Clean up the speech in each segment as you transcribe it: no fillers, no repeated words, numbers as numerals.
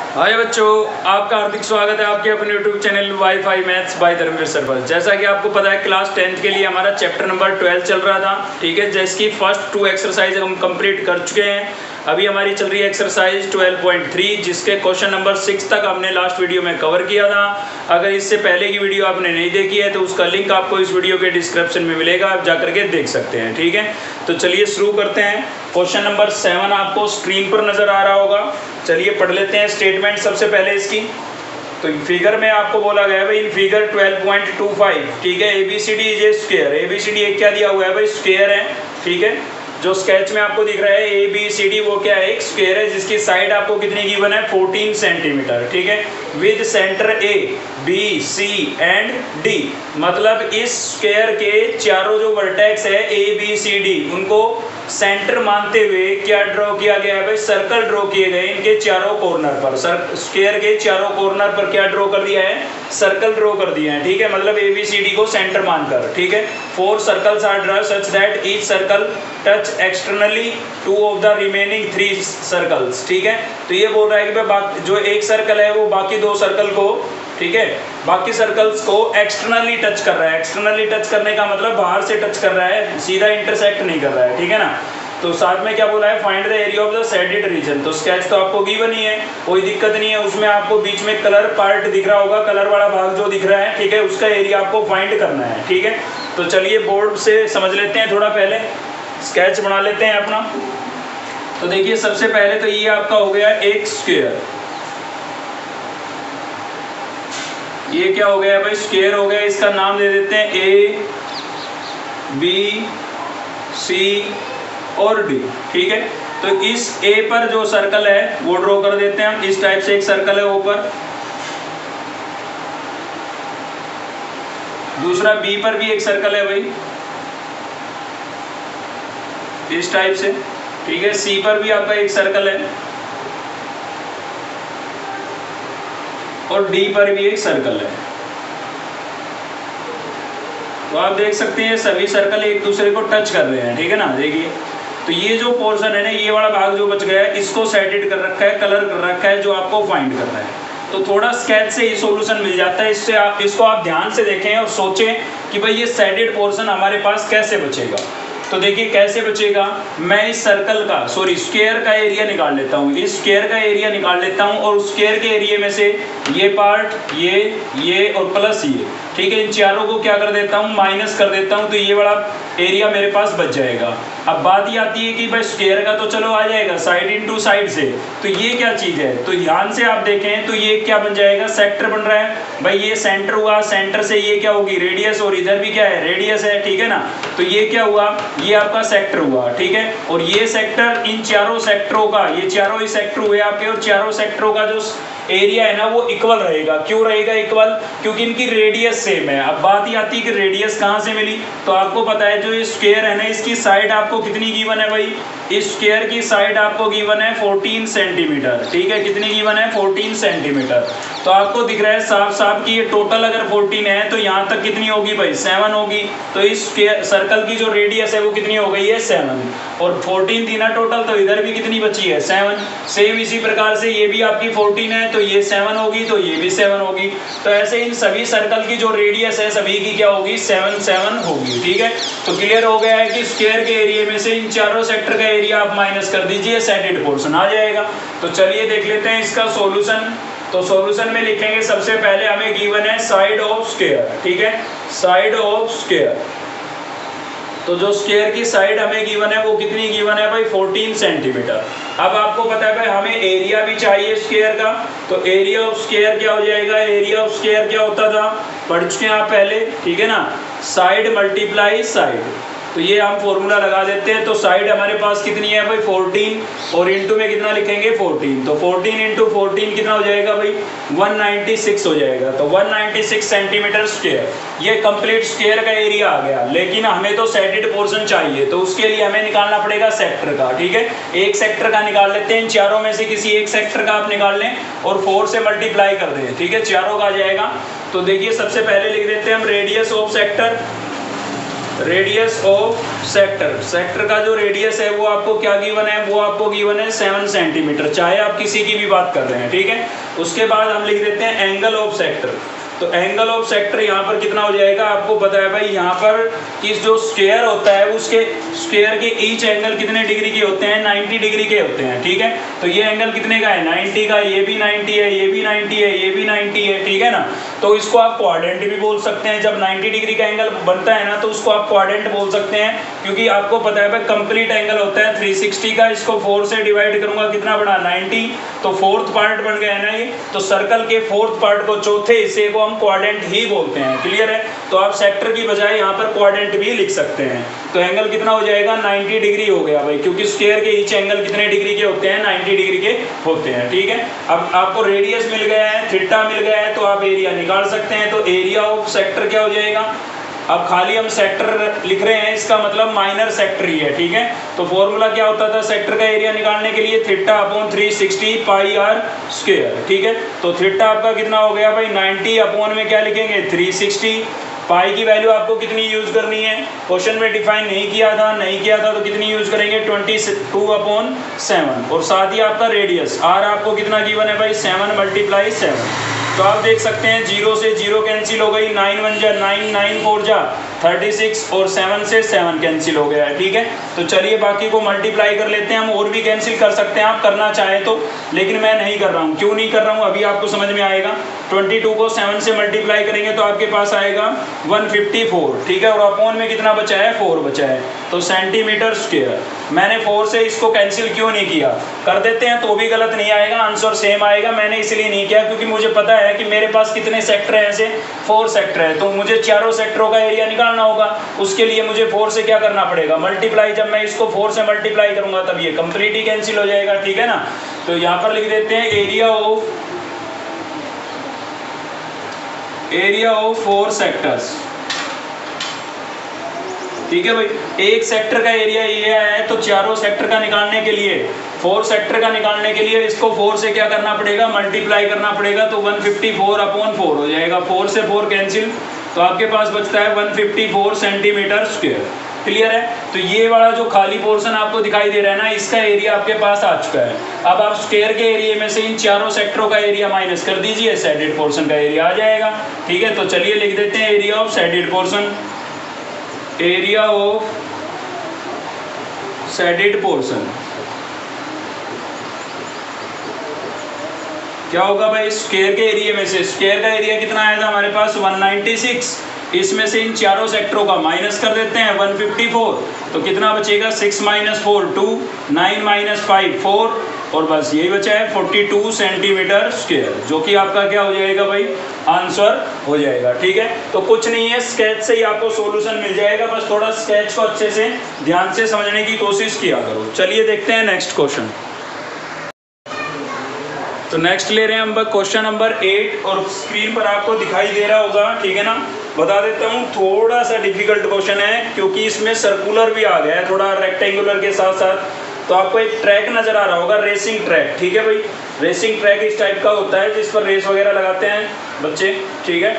हाय बच्चों, आपका हार्दिक स्वागत है आपके अपने YouTube channel WiFi maths by Dharmveer sir पर। जैसा कि आपको पता है क्लास 10th के लिए हमारा चैप्टर नंबर 12 चल रहा था, ठीक है। जिसकी फर्स्ट 2 एक्सरसाइज हम कंप्लीट कर चुके हैं। अभी हमारी चल रही है एक्सरसाइज 12.3, जिसके क्वेश्चन नंबर 6 तक हमने लास्ट वीडियो में कवर किया था। अगर इससे पहले की वीडियो आपने नहीं देखी है तो उसका लिंक आपको इस वीडियो के डिस्क्रिप्शन में मिलेगा, आप जाकर के देख सकते हैं, ठीक है। तो चलिए शुरू करते हैं। क्वेश्चन नंबर 7 आपको स्क्रीन पर नजर आ रहा होगा। चलिए पढ़ लेते हैं स्टेटमेंट सबसे पहले इसकी। तो फिगर में आपको बोला गया है भाई, इन फिगर 12.25, ठीक है, ABCD is a square. ABCD एक क्या दिया हुआ है भाई, स्क्वायर है, ठीक है। जो स्केच में आपको दिख रहा है ABCD वो क्या है, एक स्क्वायर है जिसकी साइड आपको कितनी गिवन है, 14 सेंटीमीटर, ठीक है। With centre A, B, C and D, मतलब इस स्क्वायर के चारों जो वर्टेक्स है ABCD उनको सेंटर मानते हुए क्या ड्रॉ किया गया है भाई, सर्कल ड्रॉ किए गए इनके चारों कॉर्नर पर। स्क्वायर के चारों कॉर्नर पर क्या ड्रॉ कर दिया है, सर्कल ड्रॉ कर दिया है, ठीक है। मतलब ABCD को सेंटर मानकर, ठीक है। 4 circles are draw such that each circle touch externally 2 of the remaining 3 circles, ठीक है। तो ये बोल रहा है कि भाई जो एक सर्कल है वो बाकी 2 सर्कल को, ठीक है, बाकी सर्कल्स को एक्सटर्नली टच कर रहा है। एक्सटर्नली टच करने का मतलब बाहर से टच कर रहा है, सीधा इंटरसेक्ट नहीं कर रहा है, ठीक है ना। तो साथ में क्या बोला है, find the area of the shaded region. तो स्केच तो आपको गिवन ही है, कोई दिक्कत नहीं है। उसमें आपको बीच में कलर पार्ट दिख रहा होगा, कलर वाला भाग जो दिख रहा है, ठीक है, उसका एरिया आपको फाइंड करना है, ठीक है। तो चलिए बोर्ड से समझ लेते हैं, थोड़ा पहले स्केच बना लेते हैं अपना। तो देखिए सबसे पहले तो ये आपका हो गया एक स्क्वायर। ये क्या हो गया भाई, स्क्वायर हो गया। इसका नाम दे देते हैं A, B, C और D, ठीक है। तो इस A पर जो सर्कल है वो ड्रॉ कर देते हैं हम। इस टाइप से एक सर्कल है ऊपर। दूसरा B पर भी एक सर्कल है भाई, इस टाइप से, ठीक है। C पर भी आपका एक सर्कल है और D पर भी एक सर्कल है। तो आप देख सकते हैं सभी सर्कल एक दूसरे को टच कर रहे हैं, ठीक है ना। देखिए तो ये जो पोर्शन है ना, ये वाला भाग जो बच गया है, इसको शेडेड कर रखा है, कलर कर रखा है, जो आपको फाइंड करना है। तो थोड़ा स्केच से ही सॉल्यूशन मिल जाता है। इसको आप ध्यान से देखें और सोचें कि भाई ये शेडेड पोर्शन हमारे पास कैसे बचेगा। तो देखिए कैसे बचेगा, मैं इस सर्कल का स्क्वायर का एरिया निकाल लेता हूँ। इस स्क्वायर का एरिया निकाल लेता हूँ और स्क्वायर के एरिया में से ये पार्ट, ये और प्लस ये, ठीक है, इन चारों को क्या कर देता हूँ, माइनस कर देता हूँ। तो ये वाला एरिया मेरे पास बच जाएगा। अब बात ये आती है कि भाई स्क्वायर का तो चलो आ जाएगा साइड इनटू साइड से, तो ये क्या चीज़ है। तो ध्यान से आप देखें तो ये क्या बन जाएगा, सेक्टर बन रहा है भाई। ये सेंटर हुआ, सेंटर से ये क्या होगी, रेडियस, और इधर भी क्या है, रेडियस है, ठीक है ना। तो ये क्या हुआ, ये आपका सेक्टर हुआ, ठीक है। और ये सेक्टर, इन चारों सेक्टरों का, ये चारों ही सेक्टर हुए आपके, और चारों सेक्टरों का जो एरिया है ना वो इक्वल रहेगा। क्यों रहेगा इक्वल, क्योंकि इनकी रेडियस सेम है। अब बात ही आती है कि रेडियस कहाँ से मिली। तो आपको पता है जो ये स्क्वायर है ना, इसकी साइड आपको कितनी गिवन है भाई, इस स्क्वायर की साइड आपको गिवन है 14 सेंटीमीटर, ठीक है। कितनी गिवन है, 14 सेंटीमीटर। तो आपको दिख रहा है साफ साफ कि ये टोटल अगर 14 है तो यहाँ तक कितनी होगी भाई, 7 होगी। तो इस सर्कल की जो रेडियस है वो कितनी हो गई है, 7। और 14 थी ना टोटल, तो इधर भी कितनी बची है, 7। सेम इसी प्रकार से ये भी आपकी 14 है तो ये 7 होगी, तो ये भी 7 होगी। तो ऐसे इन सभी सर्कल की जो रेडियस है सभी की क्या होगी, 7 होगी, ठीक है। तो क्लियर हो गया है कि स्क्वायर के एरिया में से इन चारों सेक्टर का एरिया आप माइनस कर दीजिए, शेडेड पोर्शन आ जाएगा। तो चलिए देख लेते हैं इसका सॉल्यूशन। तो सॉल्यूशन में लिखेंगे सबसे पहले हमें गिवन है साइड ऑफ स्क्वायर, ठीक है, साइड ऑफ स्क्वायर। तो जो स्क्वायर की साइड हमें गिवन है वो कितनी गिवन है भाई, 14 सेंटीमीटर। अब आपको पता है भाई हमें एरिया भी चाहिए स्क्वायर का। तो एरिया ऑफ स्क्वायर क्या हो जाएगा, एरिया ऑफ स्क्वायर क्या होता था, पढ़ चुके हैं आप पहले, ठीक है ना। साइड मल्टीप्लाई साइड, तो ये हम फॉर्मूला लगा देते हैं। तो साइड हमारे पास कितनी है भाई, 14, और इनटू में कितना लिखेंगे, 14। तो 14 इंटू 14 कितना हो जाएगा भाई, 196 हो जाएगा। तो 196 सेंटीमीटर स्क्वायर, ये कंप्लीट स्क्वायर का एरिया आ गया। लेकिन हमें तो शेडेड पोर्शन चाहिए, तो उसके लिए हमें निकालना पड़ेगा सेक्टर का, ठीक है। एक सेक्टर का निकाल लेते हैं, इन चारों में से किसी एक सेक्टर का आप निकाल लें और 4 से मल्टीप्लाई कर दें, ठीक है, चारों का आ जाएगा। तो देखिए सबसे पहले लिख देते हैं हम radius of sector, radius of sector का जो रेडियस है वो आपको क्या गिवन है, वो आपको गिवन है 7 सेंटीमीटर, चाहे आप किसी की भी बात कर रहे हैं, ठीक है। उसके बाद हम लिख देते हैं एंगल ऑफ सेक्टर। तो एंगल ऑफ सेक्टर यहाँ पर कितना हो जाएगा, आपको पता है भाई, यहाँ पर कि जो स्क्वायर होता है उसके स्क्वायर के ईच एंगल कितने डिग्री के होते हैं, 90 डिग्री के होते हैं, ठीक है। तो ये एंगल कितने का है, 90 का, ये भी 90 है, ये भी 90 है, ये भी 90 है, ठीक है ना। तो इसको आप क्वाड्रेंट भी बोल सकते हैं, जब 90 डिग्री का एंगल बनता है ना तो उसको आप क्वाड्रेंट बोल सकते हैं, क्योंकि आपको पता है भाई कंप्लीट एंगल होता है 360 का, इसको 4 से डिवाइड करूंगा कितना बना 90, तो फोर्थ पार्ट बन गया है ना ये। तो सर्कल के फोर्थ पार्ट को, चौथे हिस्से को हम क्वाड्रेंट ही बोलते हैं, क्लियर है। तो आप सेक्टर की बजाय यहाँ पर क्वाड्रेंट भी लिख सकते हैं। तो एंगल कितना हो जाएगा, 90 डिग्री हो गया भाई, क्योंकि स्क्वायर के ईच एंगल कितने डिग्री के होते हैं, 90 डिग्री के होते हैं, ठीक है। अब आपको रेडियस मिल गया है, थीटा मिल गया है, तो आप एरिया निकाल सकते हैं। तो एरिया ऑफ सेक्टर क्या हो जाएगा, अब खाली हम सेक्टर लिख रहे हैं, इसका मतलब माइनर सेक्टर ही है, ठीक है। तो फॉर्मूला क्या होता था सेक्टर का एरिया निकालने के लिए, theta upon 360 pi R square, ठीक है। तो थीटा आपका कितना हो गया भाई, 90 अपॉन में क्या लिखेंगे 360, पाई की वैल्यू आपको कितनी यूज करनी है, क्वेश्चन में डिफाइन नहीं किया था तो कितनी यूज करेंगे 22/7, और साथ ही आपका रेडियस आर आपको कितना गिवन है भाई 7 × 7। तो आप देख सकते हैं 0 से 0 कैंसिल हो गई, 9 1 जा 9, 9 4 जा 36, और 7 से 7 कैंसिल हो गया है, ठीक है। तो चलिए बाकी को मल्टीप्लाई कर लेते हैं हम, और भी कैंसिल कर सकते हैं आप करना चाहे तो, लेकिन मैं नहीं कर रहा हूँ। क्यों नहीं कर रहा हूँ अभी आपको समझ में आएगा। 22 को 7 से मल्टीप्लाई करेंगे तो आपके पास आएगा 154, ठीक है, और अपॉन में कितना बचा है 4 बचा है, तो सेंटीमीटर स्क्वायर। मैंने 4 से इसको कैंसिल क्यों नहीं किया, कर देते हैं तो भी गलत नहीं आएगा, आंसर सेम आएगा। मैंने इसलिए नहीं किया क्योंकि मुझे पता है कि मेरे पास कितने सेक्टर हैं, ऐसे 4 सेक्टर है, तो मुझे चारों सेक्टरों का एरिया निकालना होगा। उसके लिए मुझे 4 से क्या करना पड़ेगा, मल्टीप्लाई। जब मैं इसको 4 से मल्टीप्लाई करूंगा तब ये कंप्लीट ही कैंसिल हो जाएगा, ठीक है ना। तो यहाँ पर लिख देते हैं एरिया ऑफ 4 सेक्टर्स, ठीक है भाई। एक सेक्टर का एरिया ये है, तो चारों सेक्टर का निकालने के लिए, 4 सेक्टर का निकालने के लिए इसको 4 से क्या करना पड़ेगा, मल्टीप्लाई करना पड़ेगा। तो 154/4 हो जाएगा, 4 से 4 कैंसिल, तो आपके पास बचता है 154 सेंटीमीटर स्क्वायर, क्लियर है। तो ये वाला जो खाली पोर्शन आपको दिखाई दे रहा है ना, इसका एरिया आपके पास आ चुका है। अब आप स्क्वायर के एरिया में से इन चारों सेक्टरों का एरिया माइनस कर दीजिए, शेडेड पोर्शन का एरिया आ जाएगा, ठीक है। तो चलिए लिख देते हैं area of shaded portion, area of shaded portion क्या होगा भाई, स्क्वायर के एरिया में से, स्क्वायर का एरिया कितना आया था हमारे पास 196, इसमें से इन चारों सेक्टरों का माइनस कर देते हैं 154, तो कितना बचेगा 6 - 4 2, 9 - 5 4, और बस यही बचा है 42 सेंटीमीटर स्क्वायर, जो कि आपका क्या हो जाएगा भाई, आंसर हो जाएगा, ठीक है। तो कुछ नहीं है, स्केच से ही आपको सॉल्यूशन मिल जाएगा, बस थोड़ा स्केच को अच्छे से ध्यान से समझने की कोशिश किया करो। चलिए देखते हैं नेक्स्ट क्वेश्चन। तो नेक्स्ट ले रहे हैं हम क्वेश्चन नंबर 8, और स्क्रीन पर आपको दिखाई दे रहा होगा, ठीक है ना। बता देता हूँ, थोड़ा सा डिफिकल्ट क्वेश्चन है क्योंकि इसमें सर्कुलर भी आ गया है, थोड़ा रेक्टेंगुलर के साथ साथ। तो आपको एक ट्रैक नजर आ रहा होगा, रेसिंग ट्रैक, ठीक है भाई। रेसिंग ट्रैक इस टाइप का होता है जिस पर रेस वगैरह लगाते हैं बच्चे, ठीक है।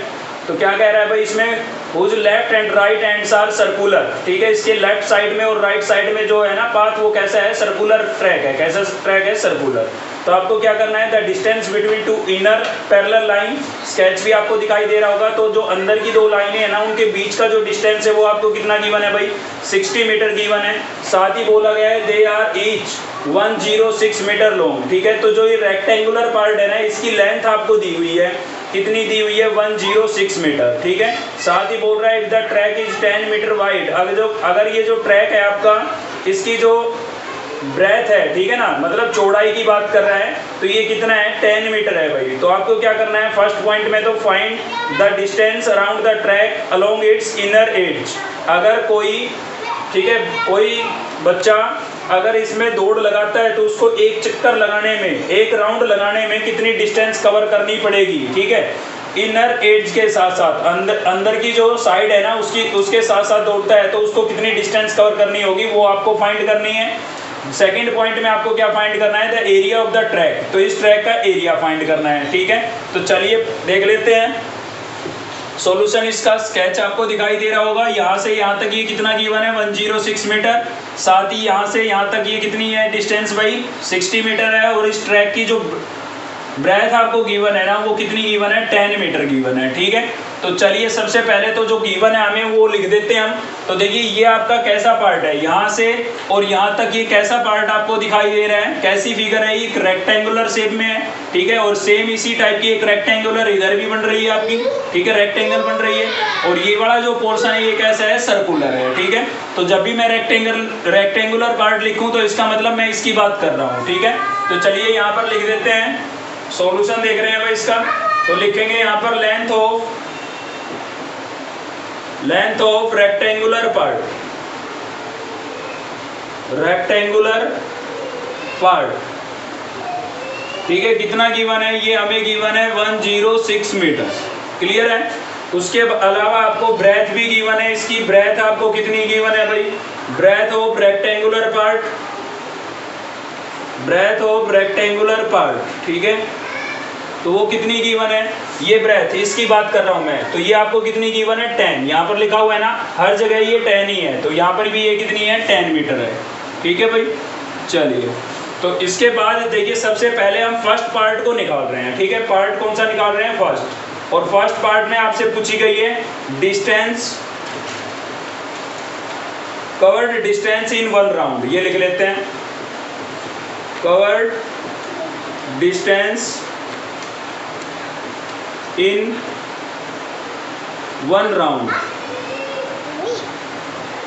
तो क्या कह रहा है भाई इसमें, whose left and right hands are circular, ठीक है। इसके लेफ्ट साइड में और राइट साइड में जो है ना पाथ, वो कैसा है, सर्कुलर ट्रैक है। कैसा ट्रैक है, सर्कुलर। तो आपको क्या करना है, the distance between two inner parallel line, sketch भी आपको दिखाई दे रहा होगा। तो जो अंदर की दो लाइनें हैं ना, उनके बीच का जो डिस्टेंस है वो आपको कितना गिवन है भाई, 60 मीटर गिवन है। साथ ही बोला गया है they are each 106 metre long, ठीक है। तो जो ये रेक्टेंगुलर पार्ट है ना, इसकी लेंथ आपको दी हुई है, कितनी दी हुई है 106 मीटर, ठीक है। साथ ही बोल रहा है the track is 10 metre wide, अगर ये जो ट्रैक है आपका, इसकी जो ब्रेथ है, ठीक है ना, मतलब चौड़ाई की बात कर रहा है, तो ये कितना है 10 मीटर है भाई। तो आपको क्या करना है, फर्स्ट पॉइंट में तो find the distance around the track along it's inner as. अगर कोई, ठीक है, कोई बच्चा अगर इसमें दौड़ लगाता है तो उसको एक चक्कर लगाने में, एक राउंड लगाने में कितनी डिस्टेंस कवर करनी पड़ेगी, ठीक है। इनर एज के साथ साथ अंदर की जो साइड है ना, उसके साथ साथ दौड़ता है तो उसको कितनी डिस्टेंस कवर करनी होगी, वो आपको फाइंड करनी है। सेकंड पॉइंट में आपको क्या फाइंड करना है, the area of the track, तो इस ट्रैक का एरिया फाइंड करना है, ठीक है। तो चलिए देख लेते हैं। सॉल्यूशन इसका स्केच आपको दिखाई दे रहा होगा। यहाँ से यहाँ तक ये कितना गिवन है 106 मीटर, साथ ही यहाँ से यहाँ तक ये कितनी है डिस्टेंस भाई 60 मीटर है, और इस ट्रैक की जो ब्रेथ आपको गिवन है ना वो कितनी गिवन है 10 मीटर गिवन है। ठीक है, तो चलिए सबसे पहले तो जो गिवन है हमें वो लिख देते हैं हम। तो देखिए ये आपका कैसा पार्ट है, यहाँ से और यहाँ तक ये कैसा पार्ट आपको दिखाई दे रहा है, कैसी फिगर है, एक रेक्टेंगुलर शेप में है। ठीक है, और सेम इसी टाइप की एक रेक्टेंगुलर इधर भी बन रही है आपकी। ठीक है, रेक्टेंगल बन रही है, और ये वाला जो पोर्शन है ये कैसा है सर्कुलर है। ठीक है, तो जब भी मैं रेक्टेंगुलर पार्ट लिखूं तो इसका मतलब मैं इसकी बात कर रहा हूँ। ठीक है, तो चलिए यहाँ पर लिख देते हैं, सॉल्यूशन देख रहे हैं भाई इसका। तो लिखेंगे यहाँ पर लेंथ ऑफ रेक्टेंगुलर पार्ट। ठीक है, कितना गिवन है, ये हमें गिवन है 106 मीटर। क्लियर है, उसके अलावा आपको ब्रेथ भी गिवन है, इसकी ब्रेथ आपको कितनी गिवन है भाई, ब्रेथ ऑफ रेक्टेंगुलर पार्ट। ठीक है, तो वो कितनी गिवन है, ये ब्रेथ इसकी बात कर रहा हूं मैं, तो ये आपको कितनी गिवन है 10, यहाँ पर लिखा हुआ है ना, हर जगह ये 10 ही है, तो यहाँ पर भी ये कितनी है 10 मीटर है। ठीक है भाई, चलिए तो इसके बाद देखिए सबसे पहले हम फर्स्ट पार्ट को निकाल रहे हैं। ठीक है, पार्ट कौन सा निकाल रहे हैं, फर्स्ट। और फर्स्ट पार्ट में आपसे पूछी गई है कवर्ड डिस्टेंस इन 1 राउंड, ये लिख लेते हैं, कवर्ड डिस्टेंस इन 1 राउंड।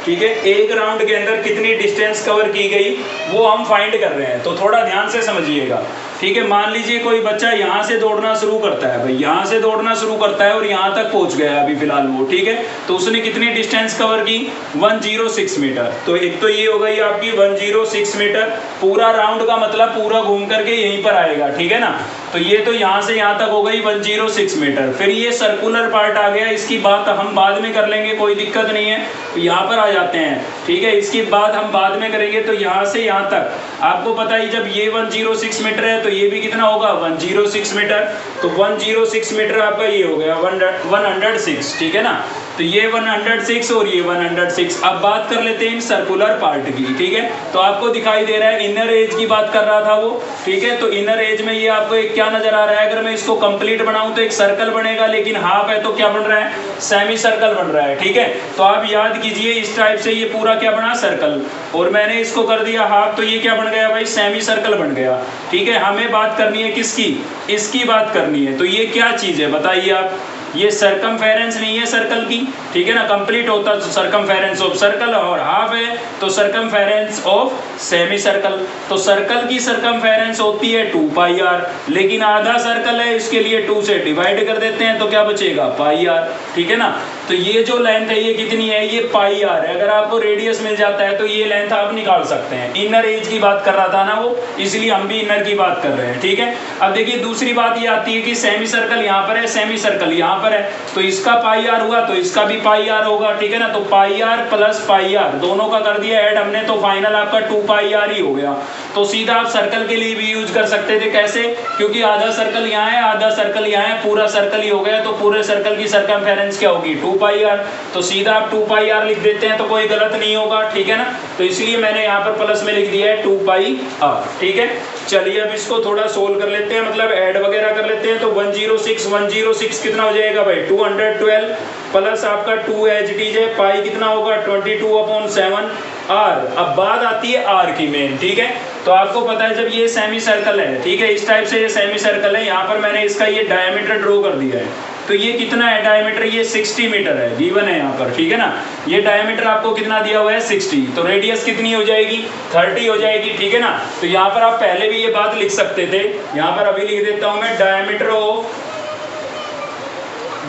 ठीक है, एक राउंड के अंदर कितनी डिस्टेंस कवर की गई वो हम फाइंड कर रहे हैं, तो थोड़ा ध्यान से समझिएगा। ठीक है, मान लीजिए कोई बच्चा यहाँ से दौड़ना शुरू करता है भाई, यहाँ से दौड़ना शुरू करता है और यहाँ तक पहुँच गया अभी फिलहाल वो। ठीक है, तो उसने कितनी डिस्टेंस कवर की 106 मीटर। तो एक तो ये हो गई आपकी 106 मीटर, पूरा राउंड का मतलब पूरा घूम करके यहीं पर आएगा। ठीक है ना, तो ये तो यहाँ से यहाँ तक हो गई 106 मीटर। फिर ये सर्कुलर पार्ट आ गया, इसकी बात हम बाद में कर लेंगे, कोई दिक्कत नहीं है। तो यहाँ पर आ जाते हैं। ठीक है, इसकी बात हम बाद में करेंगे। तो यहाँ से यहाँ तक आपको पता ही, जब ये 106 मीटर है तो ये भी कितना होगा 106 मीटर। तो 106 मीटर आपका ये हो गया 106। ठीक है ना, तो ये 106 और ये 106। अब बात कर लेते हैं इन सर्कुलर पार्ट की। ठीक है, तो आपको दिखाई दे रहा है इनर एज की बात कर रहा था वो। ठीक है, तो इनर एज में ये आपको एक क्या नजर आ रहा है, अगर मैं इसको कंप्लीट बनाऊं तो एक सर्कल बनेगा, लेकिन हाफ है तो क्या बन रहा है, सेमी सर्कल बन रहा है। ठीक है, तो आप याद कीजिए इस टाइप से ये पूरा क्या बना सर्कल, और मैंने इसको कर दिया हाफ, तो ये क्या बन गया भाई सेमी सर्कल बन गया। ठीक है, हमें बात करनी है किसकी, इसकी बात करनी है। तो ये क्या चीज है बताइए आप, ये सरकमफेरेंस नहीं है सर्कल की। ठीक है ना, कंप्लीट होता तो सरकमफेरेंस ऑफ सर्कल, और हाफ है तो सरकमफेरेंस ऑफ सेमी सर्कल। तो सर्कल की सरकमफेरेंस होती है 2 पाई आर, लेकिन आधा सर्कल है, इसके लिए 2 से डिवाइड कर देते हैं तो क्या बचेगा पाई आर। ठीक है ना, तो ये जो लेंथ है ये कितनी है, ये पाई आर है। अगर आपको रेडियस मिल जाता है तो ये लेंथ आप निकाल सकते हैं। इनर एज की बात कर रहा था ना वो, इसलिए हम भी इनर की बात कर रहे हैं। ठीक है, अब देखिए दूसरी बात ये आती है कि सेमी सर्कल यहाँ पर है, सेमी सर्कल यहाँ पर है, तो इसका पाई आर हुआ तो इसका भी पाई आर होगा। ठीक है ना, तो पाई आर प्लस पाई आर दोनों का कर दिया ऐड हमने, तो फाइनल आपका 2 पाई आर ही हो गया। तो सीधा आप सर्कल के लिए भी यूज कर सकते थे। कैसे, क्योंकि आधा सर्कल यहाँ है, आधा सर्कल यहाँ है, पूरा सर्कल ही हो गया, तो पूरे सर्कल की सरकमफेरेंस क्या होगी 2 पाई आर। तो सीधा आप 2 पाई आर लिख देते हैं तो कोई गलत नहीं होगा। ठीक है ना, तो इसलिए मैंने यहाँ पर प्लस में लिख दिया है 2 पाई आर। ठीक है, चलिए अब इसको थोड़ा सोल्व कर लेते हैं, मतलब ऐड वगैरह कर लेते हैं। तो 106 कितना हो जाएगा भाई 212 प्लस आपका 2 एच डी जे, पाई कितना होगा 22/7 आर। अब बात आती है आर की मेन। ठीक है, तो आपको पता है जब ये सेमी सर्कल है, ठीक है, इस टाइप से ये सेमी सर्कल है, यहाँ पर मैंने इसका ये डायमीटर ड्रॉ कर दिया है। तो ये कितना है डायमीटर, ये 60 मीटर है, गिवन है यहाँ पर। ठीक है ना, ये डायमीटर आपको कितना दिया हुआ है 60, तो रेडियस कितनी हो जाएगी 30 हो जाएगी। ठीक है ना, तो यहाँ पर आप पहले भी ये बात लिख सकते थे, यहाँ पर अभी लिख देता हूँ मैं,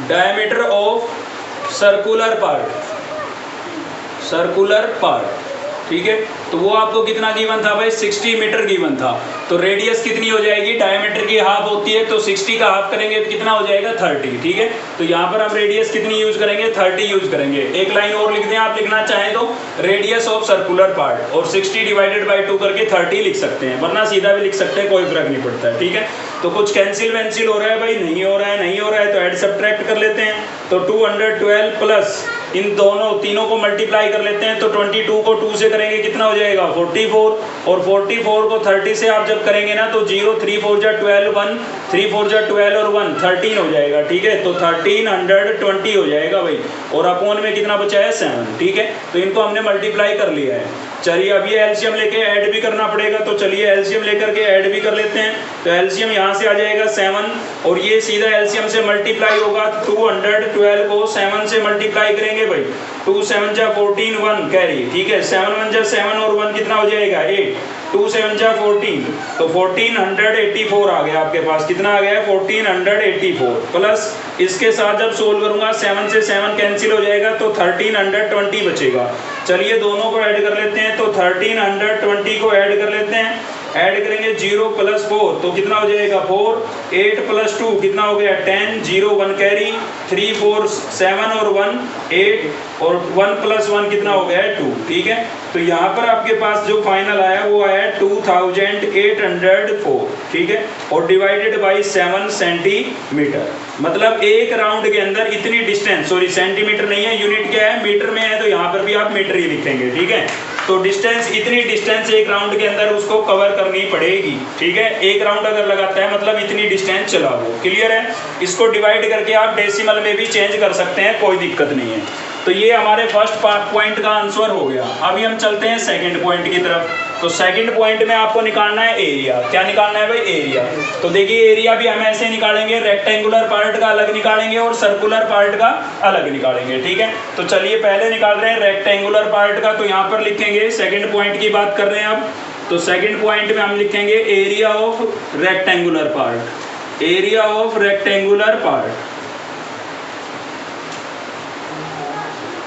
डायमीटर ऑफ सर्कुलर पार्ट। ठीक है, तो वो आपको कितना गिवन था भाई, 60 मीटर गिवन था। तो रेडियस कितनी हो जाएगी, डायमीटर की हाफ होती है, तो 60 का हाफ करेंगे तो कितना हो जाएगा 30, ठीक है। तो यहाँ पर हम रेडियस कितनी यूज करेंगे, 30 यूज करेंगे। एक लाइन और लिख दें आप, लिखना चाहें तो रेडियस ऑफ सर्कुलर पार्ट, और 60 डिवाइडेड बाई 2 करके 30 लिख सकते हैं, वरना सीधा भी लिख सकते हैं, कोई फर्क नहीं पड़ता है, ठीक है। तो कुछ कैंसिल वैंसिल हो रहा है भाई, नहीं हो रहा है, नहीं हो रहा है, तो ऐड सब्ट्रैक्ट कर लेते हैं। तो 212 प्लस इन दोनों तीनों को मल्टीप्लाई कर लेते हैं, तो 22 को 2 से करेंगे कितना हो जाएगा 44, और 44 को 30 से आप जब करेंगे ना तो 0 3 4 जा 12, 1 3 4 जा 12 और 1 13 हो जाएगा, ठीक है। तो 1320 हो जाएगा भाई, और अपॉन में कितना बचा है 7, ठीक है। तो इनको हमने मल्टीप्लाई कर लिया है। चलिए अब ये एलसीएम लेके ऐड भी करना पड़ेगा, तो चलिए एलसीएम लेकर के ऐड भी कर लेते हैं। तो एलसीएम यहाँ से आ जाएगा 7, और ये सीधा एलसीएम से मल्टीप्लाई होगा, 212 को 7 से मल्टीप्लाई करेंगे भाई, 2 7 जा 14, 1 कैरी, ठीक है। 7 1 जा 7 और 1 कितना हो जाएगा 8, 2 7 जा 14, तो 1484 आ गया आपके पास, कितना आ गया 1484 प्लस इसके साथ जब सोल्व करूंगा 7 से 7 कैंसिल हो जाएगा, तो 1320 बचेगा। चलिए दोनों को ऐड कर लेते हैं, तो 1320 को ऐड कर लेते हैं, ऐड करेंगे 0 + 4 तो कितना हो जाएगा 4, 8 + 2 कितना हो गया 10, 0 1 कैरी, 3 4 7 और 1 8, और 1 + 1 कितना हो गया है 2, ठीक है। तो यहाँ पर आपके पास जो फाइनल आया वो आया 2804, ठीक है, और डिवाइडेड बाई 7 सेंटीमीटर। मतलब एक राउंड के अंदर इतनी डिस्टेंस, सॉरी सेंटीमीटर नहीं है, यूनिट क्या है मीटर में है, तो यहाँ पर भी आप मीटर ही लिखेंगे, ठीक है। तो डिस्टेंस, इतनी डिस्टेंस एक राउंड के अंदर उसको कवर करनी पड़ेगी, ठीक है। एक राउंड अगर लगाता है मतलब इतनी डिस्टेंस चला वो, क्लियर है। इसको डिवाइड करके आप डेसिमल में भी चेंज कर सकते हैं, कोई दिक्कत नहीं है। तो ये हमारे फर्स्ट पॉइंट का आंसर हो गया। अभी हम चलते हैं सेकंड पॉइंट की तरफ। तो सेकंड पॉइंट में आपको निकालना है एरिया। क्या निकालना है भाई, एरिया। तो देखिए एरिया भी हम ऐसे निकालेंगे, रेक्टेंगुलर पार्ट का अलग निकालेंगे और सर्कुलर पार्ट का अलग निकालेंगे, ठीक है। तो चलिए पहले निकाल रहे हैं रेक्टेंगुलर पार्ट का, तो यहाँ पर लिखेंगे, सेकंड पॉइंट की बात कर रहे हैं अब, तो सेकंड पॉइंट में हम लिखेंगे area of rectangular part, area of rectangular part,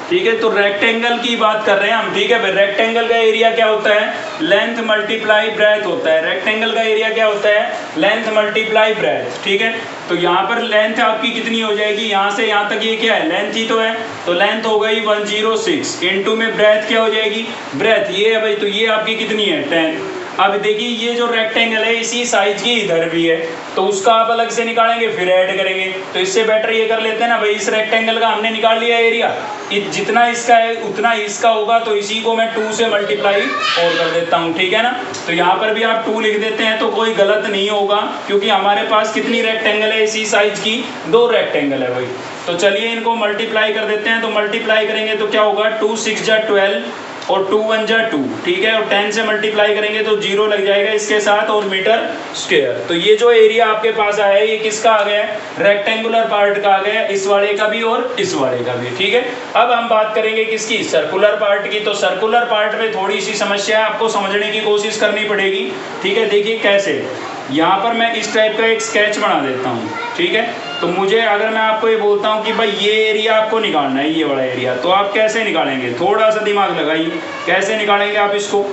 ठीक है। तो रेक्टेंगल की बात कर रहे हैं हम, ठीक है भाई। रेक्टेंगल का एरिया क्या होता है, लेंथ मल्टीप्लाई ब्रेथ होता है। रेक्टेंगल का एरिया क्या होता है, लेंथ मल्टीप्लाई ब्रेथ, ठीक है। तो यहाँ पर लेंथ आपकी कितनी हो जाएगी, यहाँ से यहाँ तक ये क्या है, लेंथ ही तो है, तो लेंथ हो गई 106, इनटू में ब्रेथ क्या हो जाएगी, ब्रेथ ये है भाई, तो ये आपकी कितनी है 10। अब देखिए ये जो रेक्टेंगल है इसी साइज की इधर भी है, तो उसका आप अलग से निकालेंगे फिर ऐड करेंगे। तो इससे बेटर ये कर लेते हैं ना भाई, इस रेक्टेंगल का हमने निकाल लिया एरिया, जितना इसका है उतना इसका होगा, तो इसी को मैं 2 से मल्टीप्लाई और कर देता हूँ, ठीक है ना। तो यहाँ पर भी आप 2 लिख देते हैं तो कोई गलत नहीं होगा, क्योंकि हमारे पास कितनी रेक्टेंगल है, इसी साइज की 2 रेक्टेंगल है भाई। तो चलिए इनको मल्टीप्लाई कर देते हैं। तो मल्टीप्लाई करेंगे तो क्या होगा, 2 6 जा 12 और 2 1 जा 2, ठीक है। और 10 से मल्टीप्लाई करेंगे तो 0 लग जाएगा इसके साथ, और मीटर स्क्वायर। तो ये जो एरिया आपके पास आया है ये किसका आ गया, रेक्टेंगुलर पार्ट का आ गया, इस वाले का भी और इस वाले का भी, ठीक है। अब हम बात करेंगे किसकी, सर्कुलर पार्ट की। तो सर्कुलर पार्ट में थोड़ी सी समस्या है, आपको समझने की कोशिश करनी पड़ेगी, ठीक है। देखिए कैसे, यहाँ पर मैं इस टाइप का एक स्केच बना देता हूँ, ठीक है। तो मुझे अगर मैं आपको ये बोलता हूँ कि भाई ये एरिया आपको निकालना है, ये बड़ा एरिया, तो आप कैसे निकालेंगे, थोड़ा सा दिमाग लगाइए, कैसे निकालेंगे आप इसको।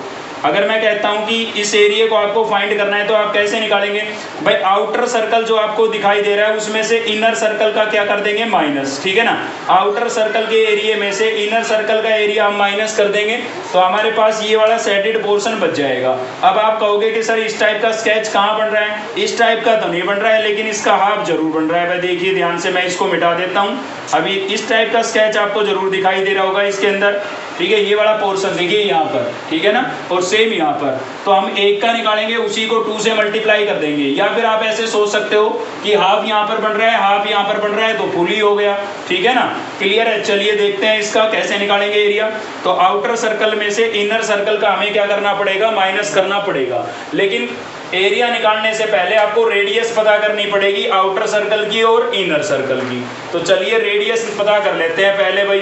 अगर मैं कहता हूं कि इस एरिया को आपको फाइंड करना है तो आप कैसे निकालेंगे भाई, आउटर सर्कल जो आपको दिखाई दे रहा है उसमें से इनर सर्कल का क्या कर देंगे, माइनस, ठीक है ना। आउटर सर्कल के एरिया में से इनर सर्कल का एरिया हम माइनस कर देंगे तो हमारे पास ये वाला सेटेड पोर्शन बच जाएगा। अब आप कहोगे कि सर इस टाइप का स्केच कहाँ बन रहा है, इस टाइप का तो नहीं बन रहा है, लेकिन इसका हाफ जरूर बन रहा है भाई। देखिए ध्यान से, मैं इसको मिटा देता हूँ। अभी इस टाइप का स्केच आपको जरूर दिखाई दे रहा होगा इसके अंदर, ठीक है। ये वाला पोर्शन देखिए यहाँ पर, ठीक है ना, और सेम यहाँ पर। तो हम एक का निकालेंगे, उसी को 2 से मल्टीप्लाई कर देंगे। या फिर आप ऐसे सोच सकते हो कि हाफ यहाँ पर बन रहा है, हाफ यहाँ पर बन रहा है, तो फुल ही हो गया, ठीक है ना। क्लियर है। चलिए देखते हैं इसका कैसे निकालेंगे एरिया। तो आउटर सर्कल में से इनर सर्कल का हमें क्या करना पड़ेगा, माइनस करना पड़ेगा। लेकिन एरिया निकालने से पहले आपको रेडियस पता करनी पड़ेगी, आउटर सर्कल की और इनर सर्कल की। तो चलिए रेडियस पता कर लेते हैं पहले भाई,